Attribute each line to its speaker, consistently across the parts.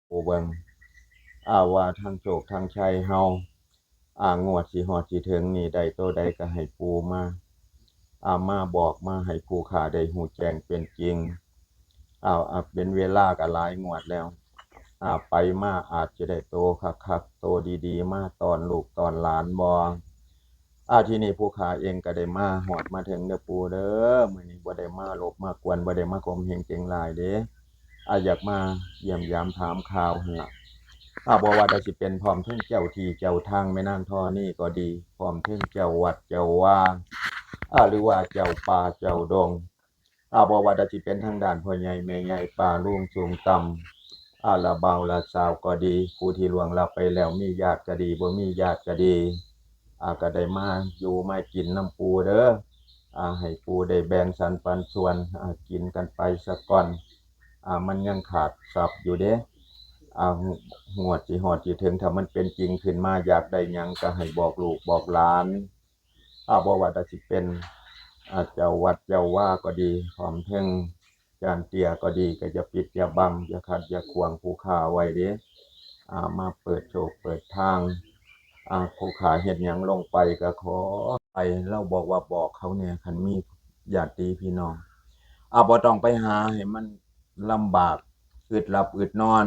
Speaker 1: ปูเบิงว่าทางโชคทางชัยเฮา งวดสิฮอดสิถึงนี่ได้ตัวใดก็ให้ปู่มาบอกมาให้ผู้ค้าได้ฮู้แจ้งเป็นจริงเป็นเวลาก็หลายงวดแล้วไปมาอาจจะได้โตคักๆโตดีๆมาต้อนลูกต้อนหลานบ่ทีนี้ผู้ค้าเองก็ได้มาฮอดมาถึงเด้อปู่เด้อมื้อนี้บ่ได้มารบมากวนบ่ได้มาข่มเหงเจ๋งหลายเด้อยากมาเยี่ยมยามถามข่าวหั่นล่ะ บ่ว่าแต่สิเป็นพร้อมเทิงเจ้าที่เจ้าทางแม่นางธรณีก็ดีพร้อมเทิงเจ้าวัดเจ้าว่าหรือว่าเจ้าป่าเจ้าดงบ่ว่าแต่สิเป็นทางด้านพ่อใหญ่แม่ใหญ่ป่าลุงสูงต่ำละเบาละสาวก็ดีผู้ที่ล่วงลับไปแล้วมีญาติก็ดีบ่มีญาติก็ดีก็ได้มาอยู่มากินน้ำปูเด้อให้ปูได้แบ่งสรรปันส่วนกินกันไปสักก่อนมันยังขาดทรัพย์อยู่เด้ งวดสิฮอดสิถึงถ้ามันเป็นจริงขึ้นมาอยากได้หยังก็ให้บอกลูกบอกหลานบ่ว่าแต่สิเป็นเจ้าวัดเจ้าว่าก็ดีพร้อมทั้งจานเตี้ยก็ดีก็อย่าปิดอย่าบังอย่าขัดอย่าขวางผู้ค้าไว้เด้มาเปิดโชคเปิดทางผู้ค้าเฮ็ดหยังลงไปก็ขอไปเราบอกว่าบอกเขาแหน่คันมีญาติพี่น้องบ่ต้องไปหาให้มันลำบากอึดหลับอึดนอน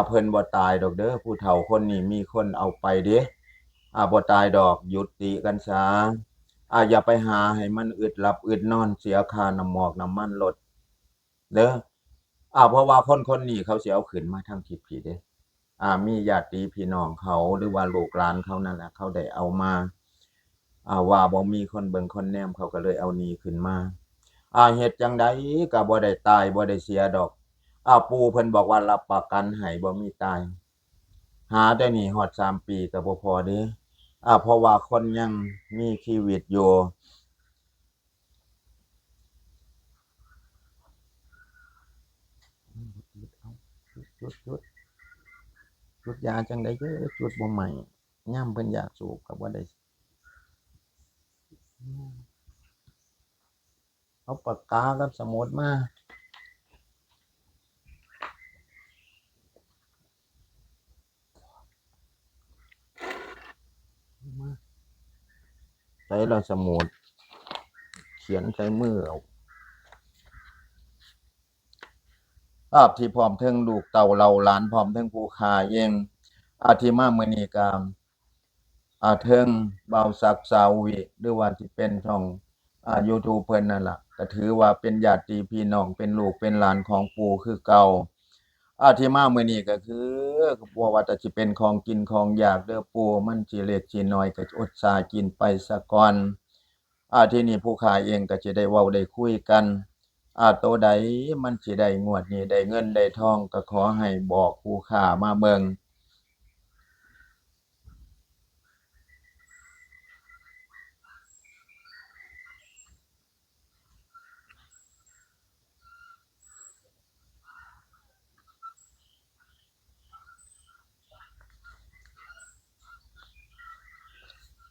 Speaker 1: เพิ่นบ่ตายดอกเด้อผู้เฒ่าคนนี้มีคนเอาไปเด้บ่ตายดอกยุติกันซะอย่าไปหาให้มันอึดหลับอึดนอนเสียค่าน้ำหมอกน้ำมันรถเด้อเพราะว่าคนๆนี้เขาสิเอาขึ้นมาทางทิศพี่เด้มีญาติพี่น้องเขาหรือว่าลูกหลานเขานั่นแหละเขาได้เอามาว่าบ่มีคนเบิ่งคนแนมเขาก็เลยเอาหนี้ขึ้นมาเฮ็ดจั่งใดก็บ่ได้ตายบ่ได้เสียดอกปู่เพิ่นบอกว่ารับประกันให้บ่มีตาย หาแต่นี่ฮอด3 ปีก็บ่พอเด้เพราะว่าคนยังมีชีวิตอยู่จุดจุดยาจังได๋เด้อจุดบ่ไหม้ยามเพิ่นอยากสูบก็บ่ได้เอาปากกากับสมุดมาใช้แล้วสมุดเขียนใส่มือเอาที่พร้อมเทิงลูกเต้าเหล่าหลานพร้อมเทิงผู้ค้าเองที่มามื้อนี้ก็เทิงบ่าวศักดิ์สาววิหรือว่าสิเป็นช่องYouTube เพิ่นนั่นล่ะก็ถือว่าเป็นญาติพี่น้องเป็นลูกเป็นหลานของปู่คือเก่าที่มามื้อนี้ก็คือบ่ว่าแต่สิเป็นของกินของอยากเด้อปู่มันสิเล็กสิน้อยก็อดสากินไปซะก่อนทีนี้ผู้ค้าเองก็สิได้เว้าได้คุยกันตัวใดมันสิได้งวดนี้ได้เงินได้ทองก็ขอให้บอกผู้ค้ามาเบิ่ง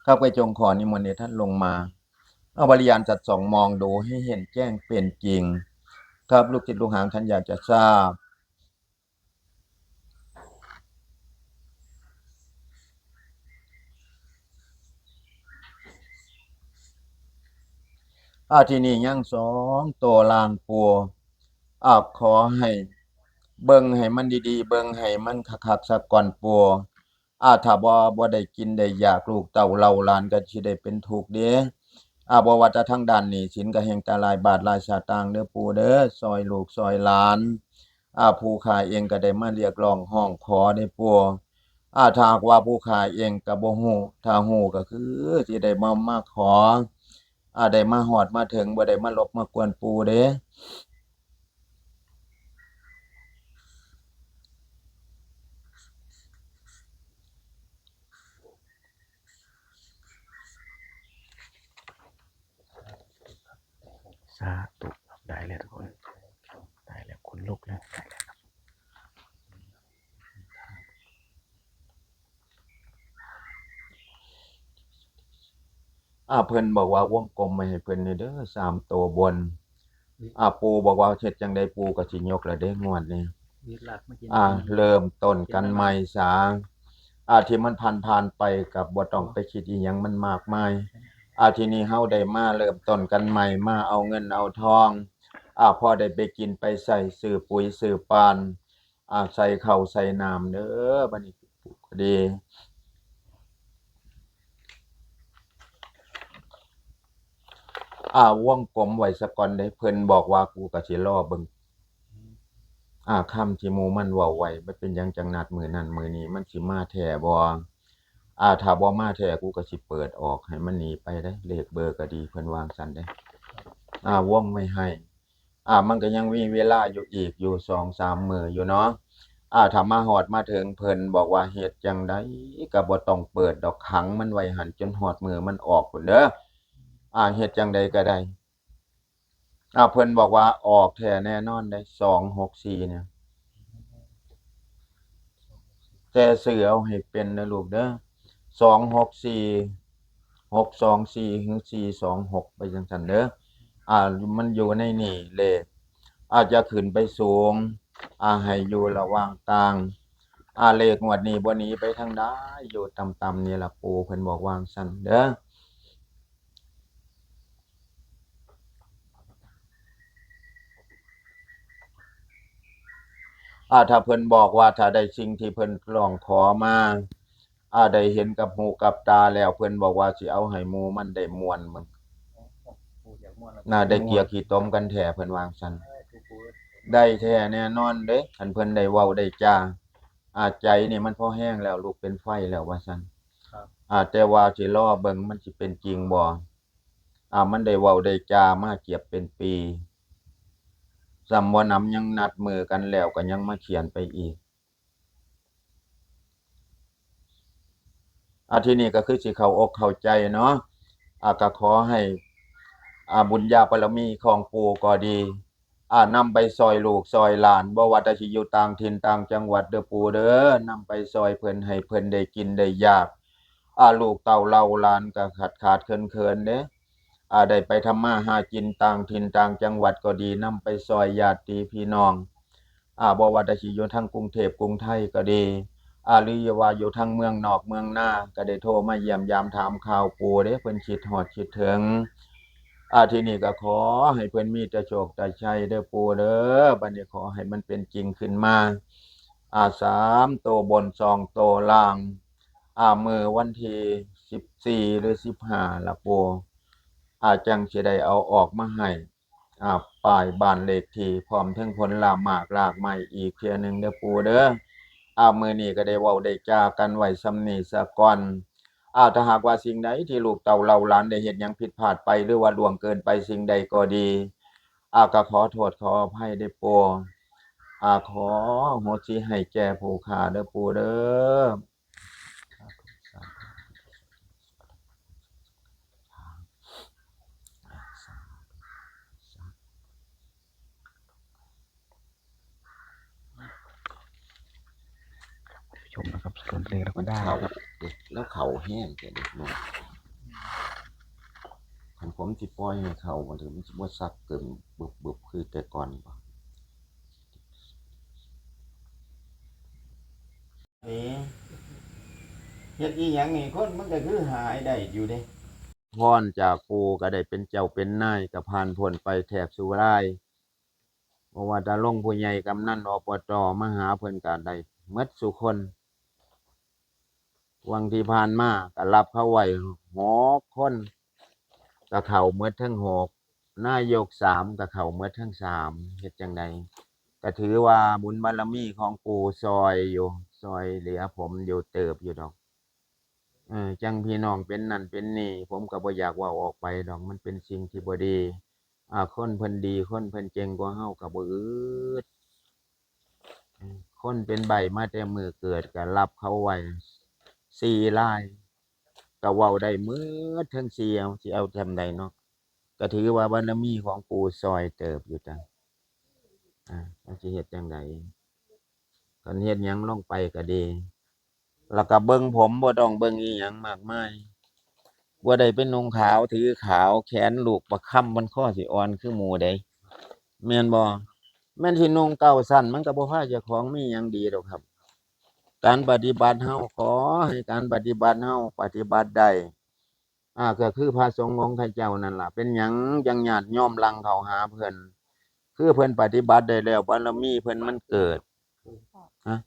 Speaker 1: ข้าพเจ้าขอนิมนต์ให้ท่านลงมาเอาบริยานจัดส่องมองดูให้เห็นแจ้งเป็นจริงครับลูกศิษย์ลูกหาท่านอยากจะทราบที่นี่ยังสองตัวลางปัวขอให้เบิ่งให้มันดีๆเบิ่งให้มันคักๆซะก่อนปัวถ้าบ่ได้กินได้อยากลูกเต้าเหล่าหลานก็สิได้เป็นทุกข์เด้บ่ว่าจะทางด้านหนี้สินก็แฮ่งแต่หลายบาทหลายสตางค์เด้อปู่เด้อช่วยลูกช่วยหลานผู้ค้าเองก็ได้มาเรียกร้องร้องขอเด้อปู่ถ้าหากว่าผู้ค้าเองก็บ่ฮู้ถ้าฮู้ก็คือสิได้มาขอได้มาฮอดมาถึงบ่ได้มารบมากวนปู่เด้สาธุได้แล้วทุกคนได้แล้วขนลุกแล้วได้แล้วครับเพิ่นบอกว่าวงกลมไว้ให้เพิ่นนี่เด้อ3ตัวบนปู่บอกว่าเฮ็ดจังได๋ปู่ก็สิยกแล้วเด้งวดนี้
Speaker 2: ยึดหลักเมื่อกี้
Speaker 1: เริ่มต้นกันใหม่ซะที่มันผ่านไปก็บ่ต้องไปคิดอิหยังมันมากมายทีนี้เฮาได้มาเริ่มต้นกันใหม่มาเอาเงินเอาทองพอได้ไปกินไปใส่ซื้อปุ๋ยซื้อปานใส่ข้าวใส่น้ำเด้อบัดนี้ก็ดีวงกลมไว้ซะก่อนเด้เพิ่นบอกว่ากูก็สิรอเบิ่งคำที่หมู่มันเว้าไว้มันเป็นหยังจังนัดมื้อนั้นมื้อนี้มันสิมาแท้บ่ถ้าบ่มาแท้กูก็สิเปิดออกให้มันหนีไปเด้เลขเบอร์ก็ดีเพิ่นวาจั่งซั้นเด้วงไว้ให้มันก็ยังมีเวลาอยู่อีกอยู่ 2-3 มื้ออยู่เนาะถ้ามาฮอดมาถึงเพิ่นบอกว่าเฮ็ดจั่งใดก็บ่ต้องเปิดดอกขังมันไว้หั่นจนฮอดมื้อมันออกพู้นเด้อเฮ็ดจั่งใดก็ได้เพิ่นบอกว่าออกแท้แน่นอนได้264เนี่ยแต่ซื้อเอาให้เป็นเด้อลูกเด้อ264 624หรือ426ไปจังซั่นเด้อมันอยู่ในนี่เลขอาจจะขึ้นไปสูงให้อยู่ระหว่างกลางเลขงวดนี้บ่หนีไปทางใดอยู่ต่ำๆนี่ล่ะปู่เพิ่นบอกว่าจั่งซั้นเด้อถ้าเพิ่นบอกว่าถ้าได้สิ่งที่เพิ่นร้องขอมาได้เห็นกับหูกับตาแล้วเพิ่นบอกว่าสิเอาให้หมู่มันได้ม่วนมึงได้เกียกขี้ตมกันแท้เพิ่นว่าจั่งซั้นได้แท้แน่นอนเด้คันเพิ่นได้เว้าได้จาใจนี่มันพอแห้งแล้วลุกเป็นไฟแล้วว่าซั่นแต่ว่าสิรอเบิ่งมันสิเป็นจริงบ่มันได้เว้าได้จามาเกือบเป็นปีซ้ำบ่นำยังนัดมื้อกันแล้วก็ยังมาเขียนไปอีกทีนี้ก็คือสิเข้าอกเข้าใจเนาะก็ขอให้บุญญาบารมีของปู่ก็ดีนำไปซอยลูกซอยหลานบ่ว่าแต่สิอยู่ต่างถิ่นต่างจังหวัดเด้อปู่เด้อนำไปซอยเพิ่นให้เพิ่นได้กินได้อยากลูกเต้าเหล้าหลานก็ขาดๆเคินๆเด้ได้ไปทำมาหากินต่างถิ่นต่างจังหวัดก็ดีนำไปซอยญาติพี่น้องบ่ว่าแต่สิอยู่ทางกรุงเทพกรุงไทยก็ดีหรือว่าอยู่ทางเมืองนอกเมืองนาก็ได้โทรมาเยี่ยมยามถามข่าวปู่เด้เพิ่นคิดฮอดคิดถึงทีนี้ก็ขอให้เพิ่นมีแต่โชคแต่ชัยเด้อปู่เด้อบัดนี้ขอให้มันเป็นจริงขึ้นมา3ตัวบน2ตัวล่างมื้อวันที่14หรือ15ล่ะปู่จังสิได้เอาออกมาให้ป้ายบ้านเลขที่พร้อมทั้งผลหมากรากไม้อีกเที่ยหนึ่งเด้อปู่เด้อมื้อนี้ก็ได้เว้าได้จากันไว้ส่ำนี้ซะก่อนถ้าหากว่าสิ่งใดที่ลูกเต้าเหล้าหลานได้เฮ็ดหยังผิดพลาดไปหรือว่าล่วงเกินไปสิ่งใดก็ดีก็ขอโทษขออภัยเด้อปู่ขออโหสิให้แก่ผู้ข้าเด้อปู่เด้อ
Speaker 2: ชมนะครับส่วนเลขเราก็ได้
Speaker 1: แล้วเขาแห้งแก่เด็กน้อยคันผมสิปล่อยให้เขาบ่ถึงมันสิบ่ซักเกินบึบๆคือแต่ก่อนบ่เฮ็ดอีหยังนี่คนมันก็คือหายได้อยู่เด้พรจากปู่ก็ได้เป็นเจ้าเป็นนายก็ผ่านพ้นไปแทบสุรายบ่ว่าแต่ลงผู้ใหญ่กำนันอบตมาหาเพิ่นก็ได้หมดซุคนวังที่ผ่านมาก็รับเขาไว้6คนก็เข้าหมดทั้ง6นายก3ก็เข้าหมดทั้ง3เฮ็ดจั่งใดก็ถือว่าบุญบารมีของปู่ช่วยอยู่ช่วยเหลือผมอยู่เติบอยู่ดอกจังพี่น้องเป็นนั่นเป็นนี่ผมก็บ่อยากเว้าออกไปดอกมันเป็นสิ่งที่บ่ดีคนเพิ่นดีคนเพิ่นเก่งกว่าเฮาก็บ่อึดคนเป็นใบ้มาแต่มื้อเกิดก็รับเขาไว้4รายก็เว้าได้หมดทั้ง4สิเอาจำใดเนาะก็ถือว่าบารมีของปู่ช่วยเติบอยู่จ้ะจักสิเฮ็ดจั่งใดคันเฮ็ดหยังลงไปก็ดีแล้วก็เบิ่งผมบ่ต้องเบิ่งอีหยังมากมายบ่ได้เป็นนุ่งขาวถือขาวแขนลูกประค่ำมันคอสิอ่อนคือหมู่ใดแม่นบ่ แม่นสินุ่งเก่าสั้นมันก็บ่พาเจ้าของมีหยังดีดอกครับ การปฏิบัติเฮาขอให้การปฏิบัติเฮาปฏิบัติได้ก็คือพระสงฆ์ของข้าเจ้านั่นล่ะเป็นหยังจังญาติโยมลังเข้าหาเพิ่นคือเพิ่นปฏิบัติได้แล้วบารมีเพิ่นมันเกิดฮะ